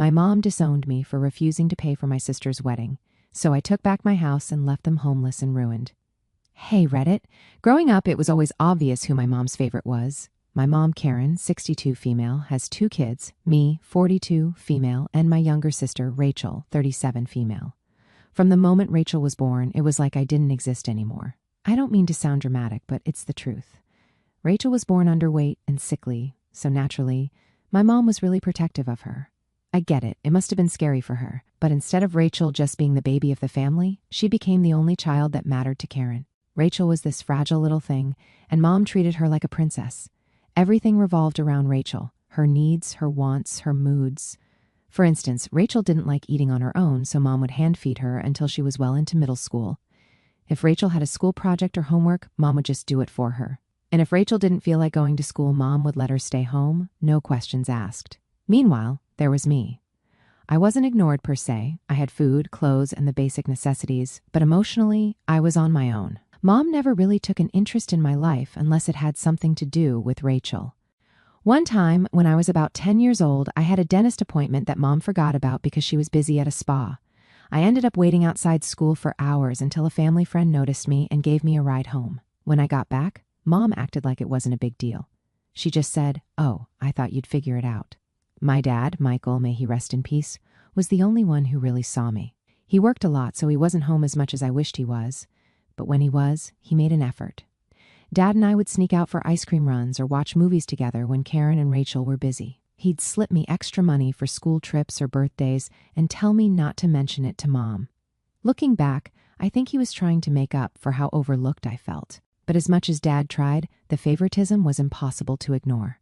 My mom disowned me for refusing to pay for my sister's wedding, so I took back my house and left them homeless and ruined. Hey, Reddit. Growing up, it was always obvious who my mom's favorite was. My mom, Karen, 62 female, has 2 kids, me, 42 female, and my younger sister, Rachel, 37 female. From the moment Rachel was born, it was like I didn't exist anymore. I don't mean to sound dramatic, but it's the truth. Rachel was born underweight and sickly, so naturally, my mom was really protective of her. I get it, it must have been scary for her, but instead of Rachel just being the baby of the family, she became the only child that mattered to Karen. Rachel was this fragile little thing, and Mom treated her like a princess. Everything revolved around Rachel, her needs, her wants, her moods. For instance, Rachel didn't like eating on her own, so Mom would hand feed her until she was well into middle school. If Rachel had a school project or homework, Mom would just do it for her. And if Rachel didn't feel like going to school, Mom would let her stay home, no questions asked. Meanwhile, there was me. I wasn't ignored per se. I had food, clothes, and the basic necessities, but emotionally, I was on my own. Mom never really took an interest in my life unless it had something to do with Rachel. One time, when I was about 10 years old, I had a dentist appointment that Mom forgot about because she was busy at a spa. I ended up waiting outside school for hours until a family friend noticed me and gave me a ride home. When I got back, Mom acted like it wasn't a big deal. She just said, "Oh, I thought you'd figure it out." My dad, Michael, may he rest in peace, was the only one who really saw me. He worked a lot, so he wasn't home as much as I wished he was. But when he was, he made an effort. Dad and I would sneak out for ice cream runs or watch movies together when Karen and Rachel were busy. He'd slip me extra money for school trips or birthdays and tell me not to mention it to Mom. Looking back, I think he was trying to make up for how overlooked I felt. But as much as Dad tried, the favoritism was impossible to ignore.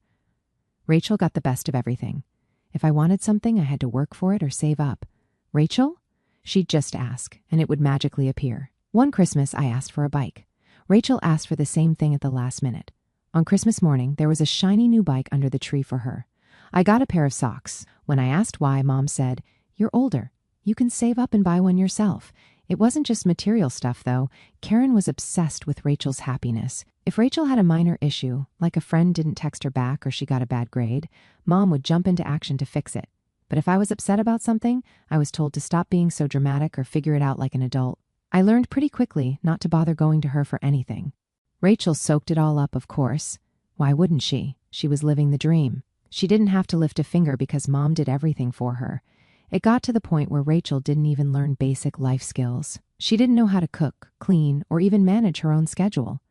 Rachel got the best of everything. If I wanted something, I had to work for it or save up. Rachel? She'd just ask, and it would magically appear. One Christmas, I asked for a bike. Rachel asked for the same thing at the last minute. On Christmas morning, there was a shiny new bike under the tree for her. I got a pair of socks. When I asked why, Mom said, "You're older. You can save up and buy one yourself." It wasn't just material stuff, though. Karen was obsessed with Rachel's happiness. If Rachel had a minor issue, like a friend didn't text her back or she got a bad grade, Mom would jump into action to fix it. But if I was upset about something, I was told to stop being so dramatic or figure it out like an adult. I learned pretty quickly not to bother going to her for anything. Rachel soaked it all up, of course. Why wouldn't she? She was living the dream. She didn't have to lift a finger because Mom did everything for her. It got to the point where Rachel didn't even learn basic life skills. She didn't know how to cook, clean, or even manage her own schedule.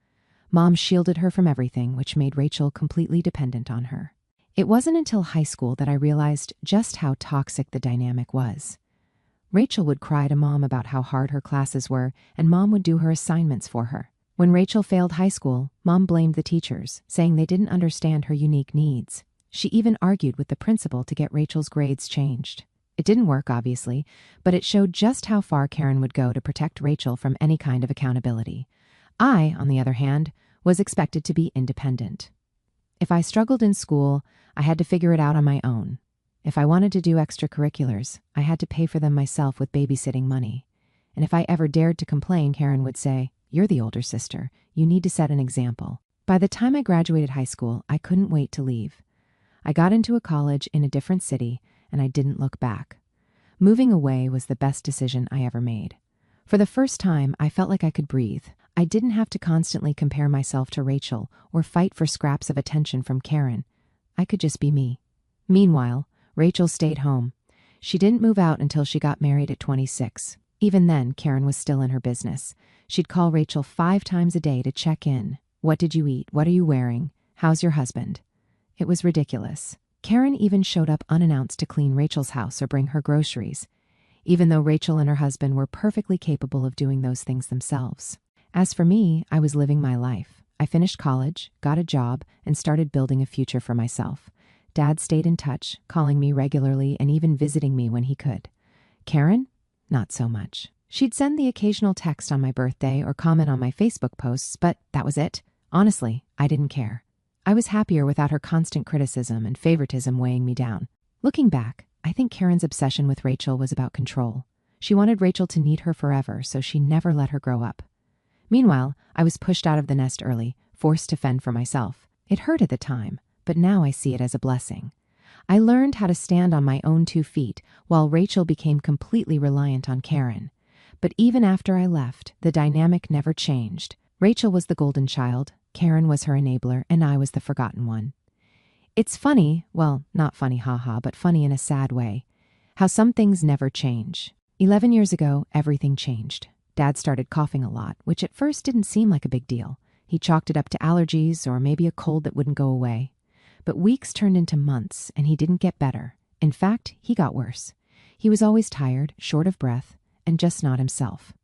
Mom shielded her from everything, which made Rachel completely dependent on her. It wasn't until high school that I realized just how toxic the dynamic was. Rachel would cry to Mom about how hard her classes were, and Mom would do her assignments for her. When Rachel failed high school, Mom blamed the teachers, saying they didn't understand her unique needs. She even argued with the principal to get Rachel's grades changed. It didn't work, obviously, but it showed just how far Karen would go to protect Rachel from any kind of accountability. I, on the other hand, was expected to be independent. If I struggled in school, I had to figure it out on my own. If I wanted to do extracurriculars, I had to pay for them myself with babysitting money. And if I ever dared to complain, Karen would say, "You're the older sister. You need to set an example." By the time I graduated high school, I couldn't wait to leave. I got into a college in a different city, and I didn't look back. Moving away was the best decision I ever made. For the first time, I felt like I could breathe. I didn't have to constantly compare myself to Rachel or fight for scraps of attention from Karen. I could just be me. Meanwhile, Rachel stayed home. She didn't move out until she got married at 26. Even then, Karen was still in her business. She'd call Rachel 5 times a day to check in. What did you eat? What are you wearing? How's your husband? It was ridiculous. Karen even showed up unannounced to clean Rachel's house or bring her groceries, even though Rachel and her husband were perfectly capable of doing those things themselves. As for me, I was living my life. I finished college, got a job, and started building a future for myself. Dad stayed in touch, calling me regularly and even visiting me when he could. Karen? Not so much. She'd send the occasional text on my birthday or comment on my Facebook posts, but that was it. Honestly, I didn't care. I was happier without her constant criticism and favoritism weighing me down. Looking back, I think Karen's obsession with Rachel was about control. She wanted Rachel to need her forever, so she never let her grow up. Meanwhile, I was pushed out of the nest early, forced to fend for myself. It hurt at the time, but now I see it as a blessing. I learned how to stand on my own 2 feet, while Rachel became completely reliant on Karen. But even after I left, the dynamic never changed. Rachel was the golden child, Karen was her enabler, and I was the forgotten one. It's funny, well, not funny haha, but funny in a sad way, how some things never change. 11 years ago, everything changed. Dad started coughing a lot, which at first didn't seem like a big deal. He chalked it up to allergies or maybe a cold that wouldn't go away. But weeks turned into months, and he didn't get better. In fact, he got worse. He was always tired, short of breath, and just not himself.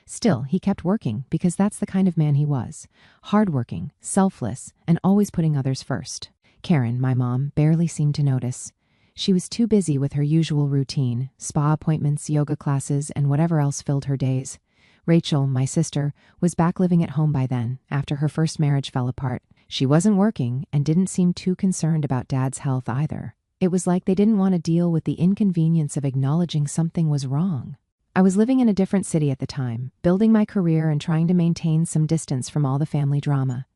Still, he kept working because that's the kind of man he was. Hardworking, selfless, and always putting others first. Karen, my mom, barely seemed to notice. She was too busy with her usual routine, spa appointments, yoga classes, and whatever else filled her days. Rachel, my sister, was back living at home by then, after her first marriage fell apart. She wasn't working and didn't seem too concerned about Dad's health either. It was like they didn't want to deal with the inconvenience of acknowledging something was wrong. I was living in a different city at the time, building my career and trying to maintain some distance from all the family drama.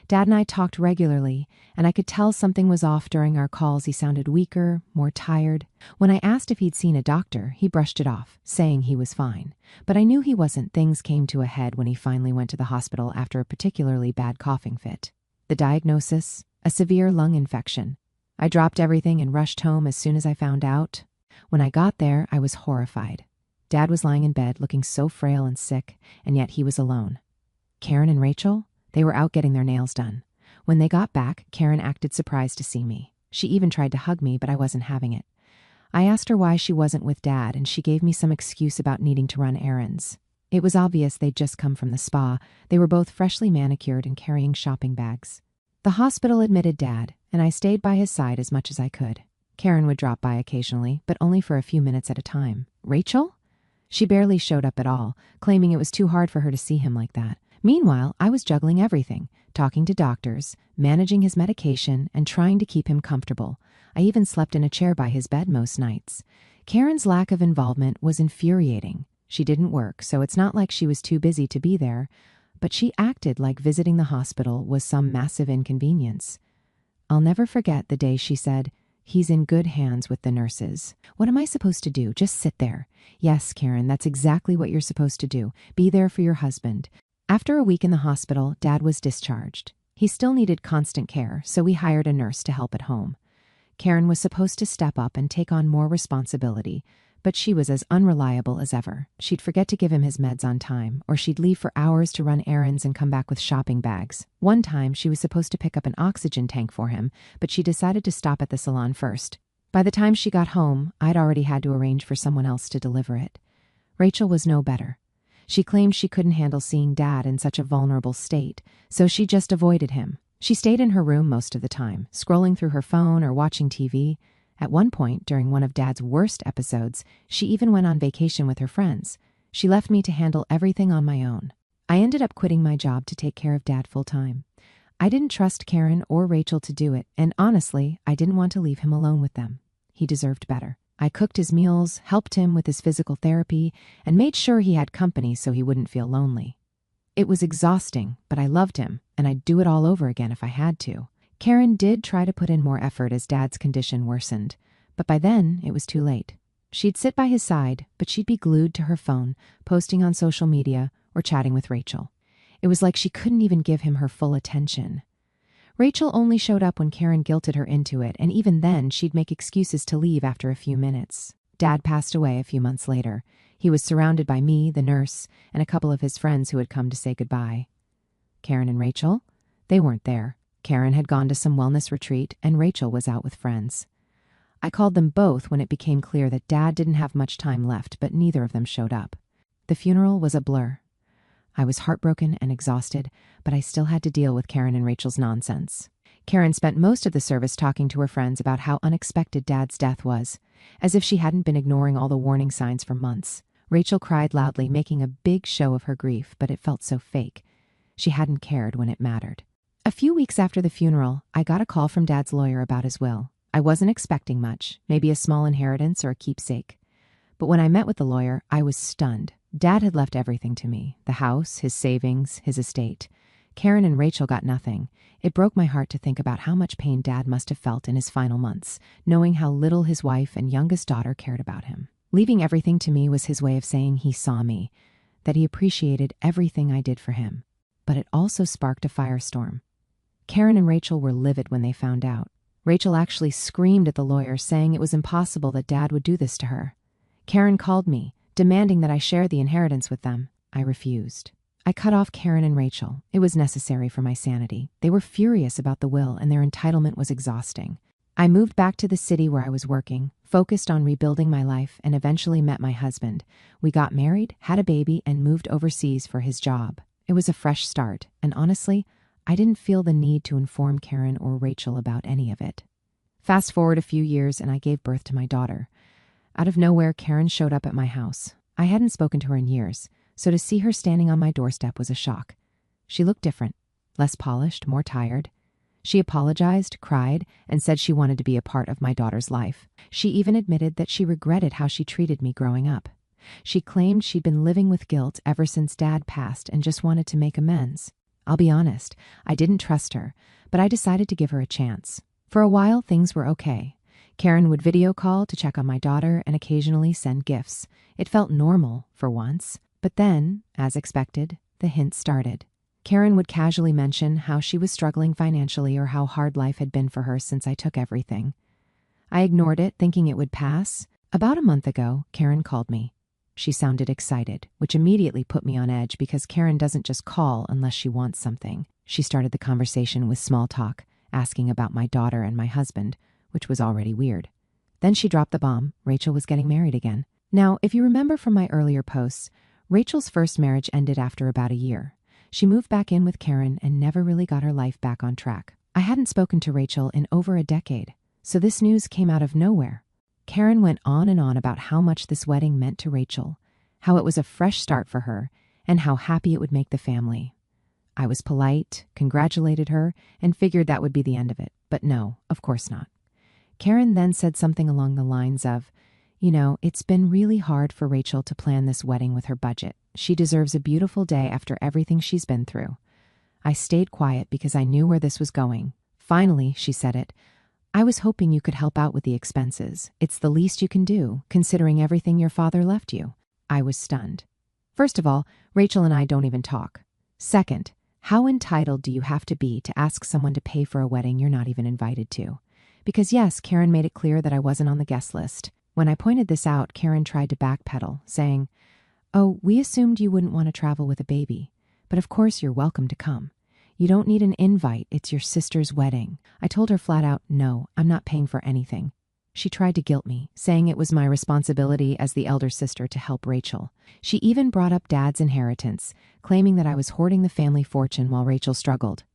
Dad and I talked regularly, and I could tell something was off during our calls. He sounded weaker, more tired. When I asked if he'd seen a doctor, he brushed it off, saying he was fine. But I knew he wasn't. Things came to a head when he finally went to the hospital after a particularly bad coughing fit. The diagnosis? A severe lung infection. I dropped everything and rushed home as soon as I found out. When I got there, I was horrified. Dad was lying in bed, looking so frail and sick, and yet he was alone. Karen and Rachel? They were out getting their nails done. When they got back, Karen acted surprised to see me. She even tried to hug me, but I wasn't having it. I asked her why she wasn't with Dad, and she gave me some excuse about needing to run errands. It was obvious they'd just come from the spa. They were both freshly manicured and carrying shopping bags. The hospital admitted Dad, and I stayed by his side as much as I could. Karen would drop by occasionally, but only for a few minutes at a time. Rachel? She barely showed up at all, claiming it was too hard for her to see him like that. Meanwhile, I was juggling everything, talking to doctors, managing his medication, and trying to keep him comfortable. I even slept in a chair by his bed most nights. Karen's lack of involvement was infuriating. She didn't work, so it's not like she was too busy to be there, but she acted like visiting the hospital was some massive inconvenience. I'll never forget the day she said, "He's in good hands with the nurses." What am I supposed to do? Just sit there? Yes, Karen, that's exactly what you're supposed to do. Be there for your husband. After a week in the hospital, Dad was discharged. He still needed constant care, so we hired a nurse to help at home. Karen was supposed to step up and take on more responsibility, but she was as unreliable as ever. She'd forget to give him his meds on time, or she'd leave for hours to run errands and come back with shopping bags. One time, she was supposed to pick up an oxygen tank for him, but she decided to stop at the salon first. By the time she got home, I'd already had to arrange for someone else to deliver it. Rachel was no better. She claimed she couldn't handle seeing Dad in such a vulnerable state, so she just avoided him. She stayed in her room most of the time, scrolling through her phone or watching TV. At one point, during one of Dad's worst episodes, she even went on vacation with her friends. She left me to handle everything on my own. I ended up quitting my job to take care of Dad full-time. I didn't trust Karen or Rachel to do it, and honestly, I didn't want to leave him alone with them. He deserved better. I cooked his meals, helped him with his physical therapy, and made sure he had company so he wouldn't feel lonely. It was exhausting, but I loved him, and I'd do it all over again if I had to. Karen did try to put in more effort as Dad's condition worsened, but by then it was too late. She'd sit by his side, but she'd be glued to her phone, posting on social media or chatting with Rachel. It was like she couldn't even give him her full attention. Rachel only showed up when Karen guilted her into it, and even then she'd make excuses to leave after a few minutes. Dad passed away a few months later. He was surrounded by me, the nurse, and a couple of his friends who had come to say goodbye. Karen and Rachel? They weren't there. Karen had gone to some wellness retreat, and Rachel was out with friends. I called them both when it became clear that Dad didn't have much time left, but neither of them showed up. The funeral was a blur. I was heartbroken and exhausted, but I still had to deal with Karen and Rachel's nonsense. Karen spent most of the service talking to her friends about how unexpected Dad's death was, as if she hadn't been ignoring all the warning signs for months. Rachel cried loudly, making a big show of her grief, but it felt so fake. She hadn't cared when it mattered. A few weeks after the funeral, I got a call from Dad's lawyer about his will. I wasn't expecting much, maybe a small inheritance or a keepsake. But when I met with the lawyer, I was stunned. Dad had left everything to me, the house, his savings, his estate. Karen and Rachel got nothing. It broke my heart to think about how much pain Dad must have felt in his final months, knowing how little his wife and youngest daughter cared about him. Leaving everything to me was his way of saying he saw me, that he appreciated everything I did for him. But it also sparked a firestorm. Karen and Rachel were livid when they found out. Rachel actually screamed at the lawyer, saying it was impossible that Dad would do this to her. Karen called me, demanding that I share the inheritance with them. I refused. I cut off Karen and Rachel. It was necessary for my sanity. They were furious about the will, and their entitlement was exhausting. I moved back to the city where I was working, focused on rebuilding my life, and eventually met my husband. We got married, had a baby, and moved overseas for his job. It was a fresh start, and honestly, I didn't feel the need to inform Karen or Rachel about any of it. Fast forward a few years, and I gave birth to my daughter. Out of nowhere, Karen showed up at my house. I hadn't spoken to her in years, so to see her standing on my doorstep was a shock. She looked different, less polished, more tired. She apologized, cried, and said she wanted to be a part of my daughter's life. She even admitted that she regretted how she treated me growing up. She claimed she'd been living with guilt ever since Dad passed and just wanted to make amends. I'll be honest, I didn't trust her, but I decided to give her a chance. For a while, things were okay. Karen would video call to check on my daughter and occasionally send gifts. It felt normal for once. But then, as expected, the hints started. Karen would casually mention how she was struggling financially or how hard life had been for her since I took everything. I ignored it, thinking it would pass. About a month ago, Karen called me. She sounded excited, which immediately put me on edge because Karen doesn't just call unless she wants something. She started the conversation with small talk, asking about my daughter and my husband, which was already weird. Then she dropped the bomb. Rachel was getting married again. Now, if you remember from my earlier posts, Rachel's first marriage ended after about a year. She moved back in with Karen and never really got her life back on track. I hadn't spoken to Rachel in over a decade, so this news came out of nowhere. Karen went on and on about how much this wedding meant to Rachel, how it was a fresh start for her, and how happy it would make the family. I was polite, congratulated her, and figured that would be the end of it. But no, of course not. Karen then said something along the lines of, it's been really hard for Rachel to plan this wedding with her budget. She deserves a beautiful day after everything she's been through. I stayed quiet because I knew where this was going. Finally, she said it. I was hoping you could help out with the expenses. It's the least you can do, considering everything your father left you. I was stunned. First of all, Rachel and I don't even talk. Second, how entitled do you have to be to ask someone to pay for a wedding you're not even invited to? Because yes, Karen made it clear that I wasn't on the guest list. When I pointed this out, Karen tried to backpedal, saying, "Oh, we assumed you wouldn't want to travel with a baby, but of course you're welcome to come. You don't need an invite, it's your sister's wedding." I told her flat out, no, I'm not paying for anything. She tried to guilt me, saying it was my responsibility as the elder sister to help Rachel. She even brought up Dad's inheritance, claiming that I was hoarding the family fortune while Rachel struggled.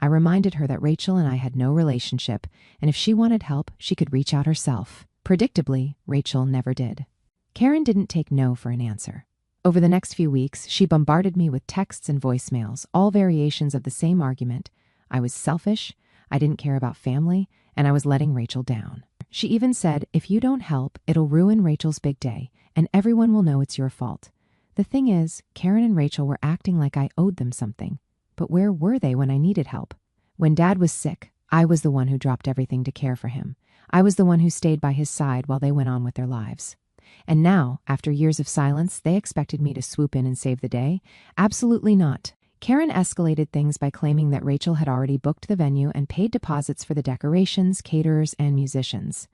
I reminded her that Rachel and I had no relationship, and if she wanted help, she could reach out herself. Predictably, Rachel never did. Karen didn't take no for an answer. Over the next few weeks, she bombarded me with texts and voicemails, all variations of the same argument. I was selfish, I didn't care about family, and I was letting Rachel down. She even said, if you don't help, it'll ruin Rachel's big day, and everyone will know it's your fault. The thing is, Karen and Rachel were acting like I owed them something. But where were they when I needed help? When Dad was sick, I was the one who dropped everything to care for him. I was the one who stayed by his side while they went on with their lives. And now, after years of silence, they expected me to swoop in and save the day? Absolutely not. Karen escalated things by claiming that Rachel had already booked the venue and paid deposits for the decorations, caterers, and musicians.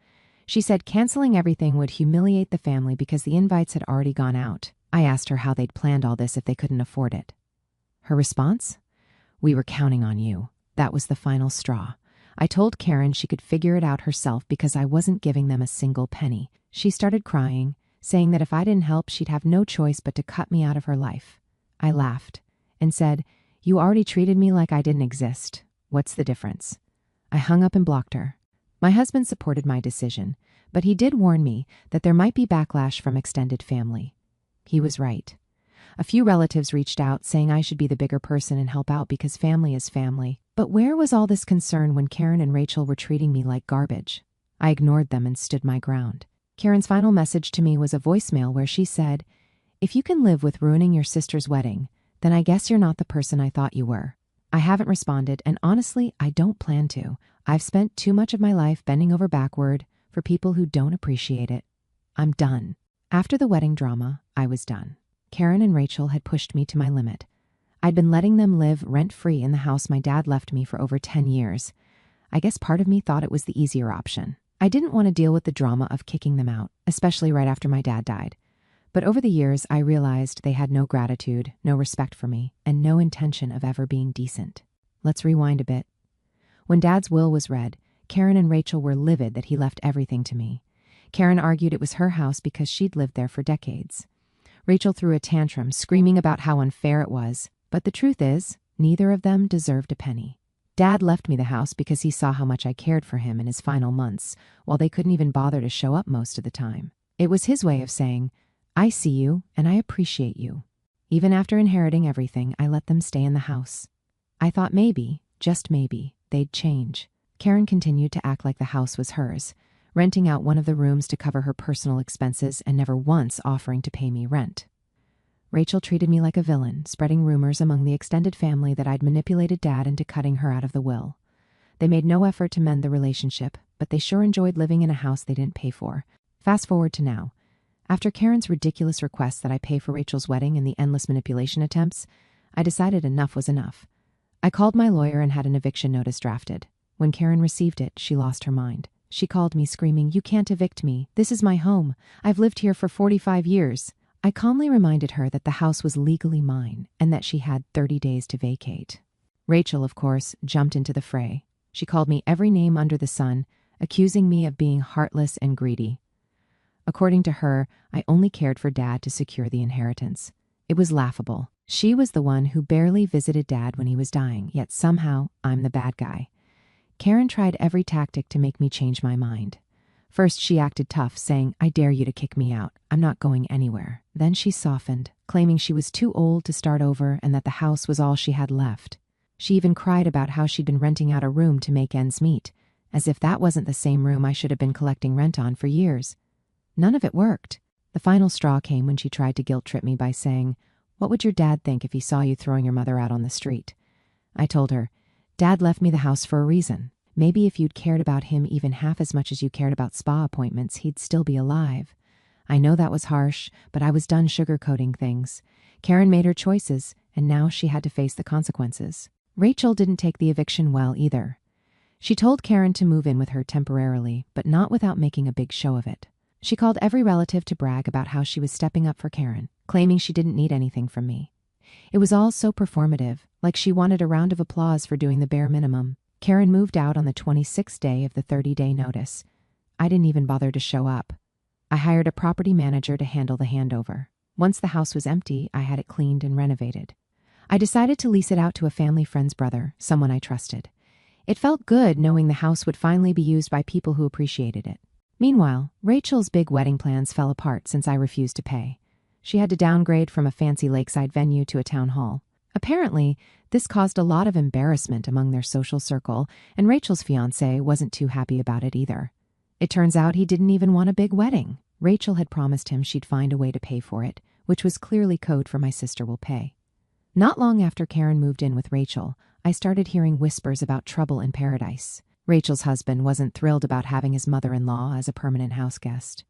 She said canceling everything would humiliate the family because the invites had already gone out. I asked her how they'd planned all this if they couldn't afford it. Her response? "We were counting on you." That was the final straw. I told Karen she could figure it out herself because I wasn't giving them a single penny. She started crying, saying that if I didn't help, she'd have no choice but to cut me out of her life. I laughed and said, "You already treated me like I didn't exist. What's the difference?" I hung up and blocked her. My husband supported my decision, but he did warn me that there might be backlash from extended family. He was right. A few relatives reached out saying I should be the bigger person and help out because family is family. But where was all this concern when Karen and Rachel were treating me like garbage? I ignored them and stood my ground. Karen's final message to me was a voicemail where she said, "If you can live with ruining your sister's wedding, then I guess you're not the person I thought you were." I haven't responded, and honestly, I don't plan to. I've spent too much of my life bending over backward for people who don't appreciate it. I'm done. After the wedding drama, I was done. Karen and Rachel had pushed me to my limit. I'd been letting them live rent-free in the house my dad left me for over 10 years. I guess part of me thought it was the easier option. I didn't want to deal with the drama of kicking them out, especially right after my dad died. But over the years, I realized they had no gratitude, no respect for me, and no intention of ever being decent. Let's rewind a bit. When Dad's will was read, Karen and Rachel were livid that he left everything to me. Karen argued it was her house because she'd lived there for decades. Rachel threw a tantrum, screaming about how unfair it was. But the truth is, neither of them deserved a penny. Dad left me the house because he saw how much I cared for him in his final months, while they couldn't even bother to show up most of the time. It was his way of saying, I see you and I appreciate you. Even after inheriting everything, I let them stay in the house. I thought maybe, just maybe, they'd change. Karen continued to act like the house was hers, renting out one of the rooms to cover her personal expenses and never once offering to pay me rent. Rachel treated me like a villain, spreading rumors among the extended family that I'd manipulated Dad into cutting her out of the will. They made no effort to mend the relationship, but they sure enjoyed living in a house they didn't pay for. Fast forward to now. After Karen's ridiculous request that I pay for Rachel's wedding and the endless manipulation attempts, I decided enough was enough. I called my lawyer and had an eviction notice drafted. When Karen received it, she lost her mind. She called me screaming, "You can't evict me. This is my home. I've lived here for 45 years. I calmly reminded her that the house was legally mine and that she had 30 days to vacate. Rachel, of course, jumped into the fray. She called me every name under the sun, accusing me of being heartless and greedy. According to her, I only cared for Dad to secure the inheritance. It was laughable. She was the one who barely visited Dad when he was dying, yet somehow I'm the bad guy. Karen tried every tactic to make me change my mind. First, she acted tough, saying, "I dare you to kick me out. I'm not going anywhere." Then she softened, claiming she was too old to start over and that the house was all she had left. She even cried about how she'd been renting out a room to make ends meet, as if that wasn't the same room I should have been collecting rent on for years. None of it worked. The final straw came when she tried to guilt-trip me by saying, "What would your dad think if he saw you throwing your mother out on the street?" I told her, "Dad left me the house for a reason. Maybe if you'd cared about him even half as much as you cared about spa appointments, he'd still be alive." I know that was harsh, but I was done sugarcoating things. Karen made her choices, and now she had to face the consequences. Rachel didn't take the eviction well either. She told Karen to move in with her temporarily, but not without making a big show of it. She called every relative to brag about how she was stepping up for Karen, claiming she didn't need anything from me. It was all so performative, like she wanted a round of applause for doing the bare minimum. Karen moved out on the 26th day of the 30-day notice. I didn't even bother to show up. I hired a property manager to handle the handover. Once the house was empty, I had it cleaned and renovated. I decided to lease it out to a family friend's brother, someone I trusted. It felt good knowing the house would finally be used by people who appreciated it. Meanwhile, Rachel's big wedding plans fell apart since I refused to pay. She had to downgrade from a fancy lakeside venue to a town hall. Apparently, this caused a lot of embarrassment among their social circle, and Rachel's fiancé wasn't too happy about it either. It turns out he didn't even want a big wedding. Rachel had promised him she'd find a way to pay for it, which was clearly code for "my sister will pay." Not long after Karen moved in with Rachel, I started hearing whispers about trouble in paradise. Rachel's husband wasn't thrilled about having his mother-in-law as a permanent house guest.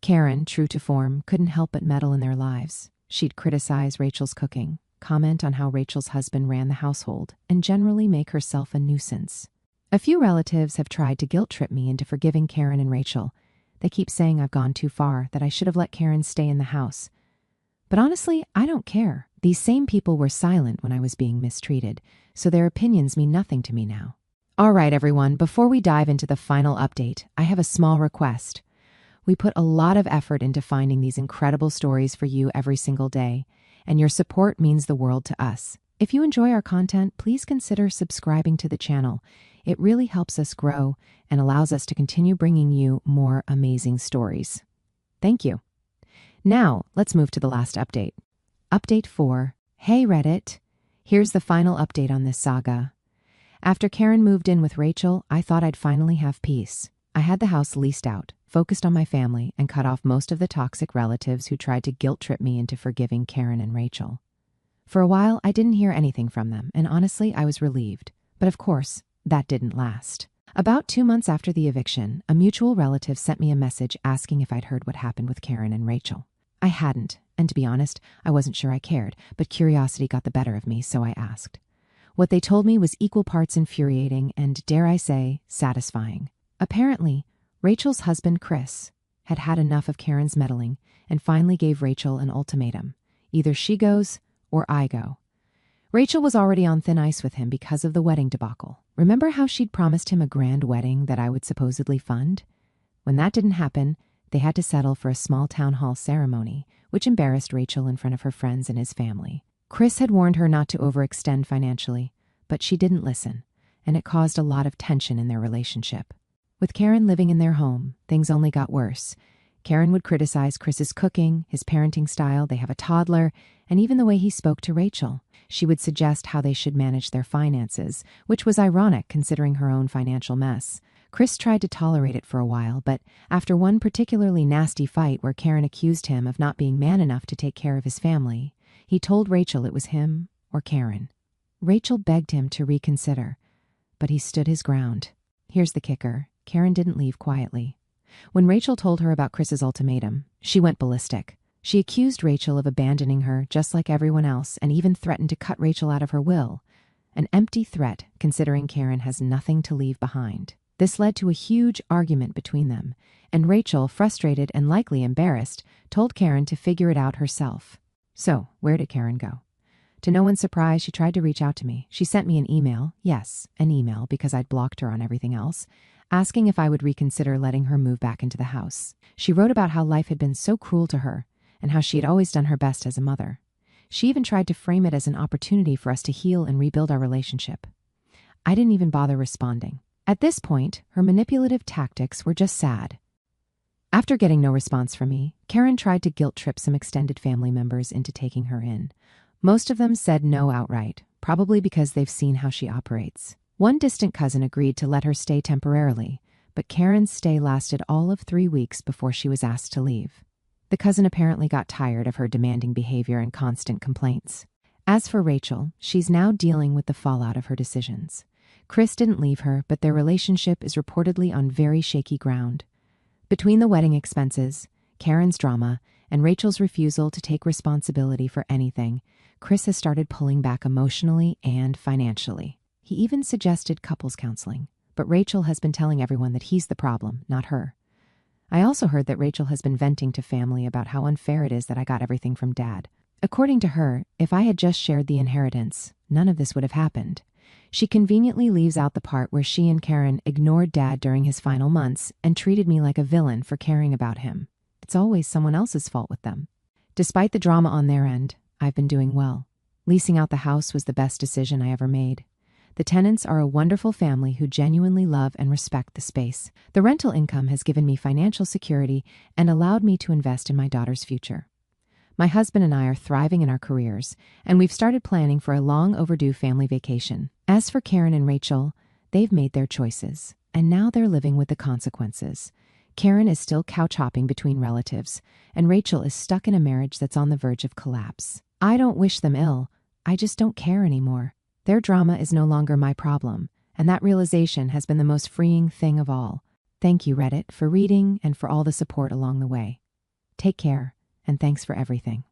Karen, true to form, couldn't help but meddle in their lives. She'd criticize Rachel's cooking, comment on how Rachel's husband ran the household, and generally make herself a nuisance. A few relatives have tried to guilt-trip me into forgiving Karen and Rachel. They keep saying I've gone too far, that I should have let Karen stay in the house. But honestly, I don't care. These same people were silent when I was being mistreated, so their opinions mean nothing to me now. All right, everyone, before we dive into the final update, I have a small request. We put a lot of effort into finding these incredible stories for you every single day, and your support means the world to us. If you enjoy our content, please consider subscribing to the channel. It really helps us grow and allows us to continue bringing you more amazing stories. Thank you. Now, let's move to the last update. Update 4. Hey Reddit. Here's the final update on this saga. After Karen moved in with Rachel, I thought I'd finally have peace. I had the house leased out, focused on my family, and cut off most of the toxic relatives who tried to guilt-trip me into forgiving Karen and Rachel. For a while, I didn't hear anything from them, and honestly, I was relieved. But of course, that didn't last. About 2 months after the eviction, a mutual relative sent me a message asking if I'd heard what happened with Karen and Rachel. I hadn't, and to be honest, I wasn't sure I cared, but curiosity got the better of me, so I asked. What they told me was equal parts infuriating and, dare I say, satisfying. Apparently, Rachel's husband, Chris, had had enough of Karen's meddling and finally gave Rachel an ultimatum. Either she goes or I go. Rachel was already on thin ice with him because of the wedding debacle. Remember how she'd promised him a grand wedding that I would supposedly fund? When that didn't happen, they had to settle for a small town hall ceremony, which embarrassed Rachel in front of her friends and his family. Chris had warned her not to overextend financially, but she didn't listen, and it caused a lot of tension in their relationship. With Karen living in their home, things only got worse. Karen would criticize Chris's cooking, his parenting style, they have a toddler, and even the way he spoke to Rachel. She would suggest how they should manage their finances, which was ironic considering her own financial mess. Chris tried to tolerate it for a while, but after one particularly nasty fight where Karen accused him of not being man enough to take care of his family, he told Rachel it was him or Karen. Rachel begged him to reconsider, but he stood his ground. Here's the kicker. Karen didn't leave quietly. When Rachel told her about Chris's ultimatum, she went ballistic. She accused Rachel of abandoning her just like everyone else and even threatened to cut Rachel out of her will. An empty threat, considering Karen has nothing to leave behind. This led to a huge argument between them, and Rachel, frustrated and likely embarrassed, told Karen to figure it out herself. So, where did Karen go? To no one's surprise, she tried to reach out to me. She sent me an email, yes, an email because I'd blocked her on everything else, asking if I would reconsider letting her move back into the house. She wrote about how life had been so cruel to her and how she had always done her best as a mother. She even tried to frame it as an opportunity for us to heal and rebuild our relationship. I didn't even bother responding. At this point, her manipulative tactics were just sad. After getting no response from me, Karen tried to guilt-trip some extended family members into taking her in. Most of them said no outright, probably because they've seen how she operates. One distant cousin agreed to let her stay temporarily, but Karen's stay lasted all of 3 weeks before she was asked to leave. The cousin apparently got tired of her demanding behavior and constant complaints. As for Rachel, she's now dealing with the fallout of her decisions. Chris didn't leave her, but their relationship is reportedly on very shaky ground. Between the wedding expenses, Karen's drama, and Rachel's refusal to take responsibility for anything, Chris has started pulling back emotionally and financially. He even suggested couples counseling, but Rachel has been telling everyone that he's the problem, not her. I also heard that Rachel has been venting to family about how unfair it is that I got everything from Dad. According to her, if I had just shared the inheritance, none of this would have happened. She conveniently leaves out the part where she and Karen ignored Dad during his final months and treated me like a villain for caring about him. It's always someone else's fault with them. Despite the drama on their end, I've been doing well. Leasing out the house was the best decision I ever made. The tenants are a wonderful family who genuinely love and respect the space. The rental income has given me financial security and allowed me to invest in my daughter's future. My husband and I are thriving in our careers, and we've started planning for a long overdue family vacation. As for Karen and Rachel, they've made their choices, and now they're living with the consequences. Karen is still couch hopping between relatives, and Rachel is stuck in a marriage that's on the verge of collapse. I don't wish them ill, I just don't care anymore. Their drama is no longer my problem, and that realization has been the most freeing thing of all. Thank you, Reddit, for reading and for all the support along the way. Take care, and thanks for everything.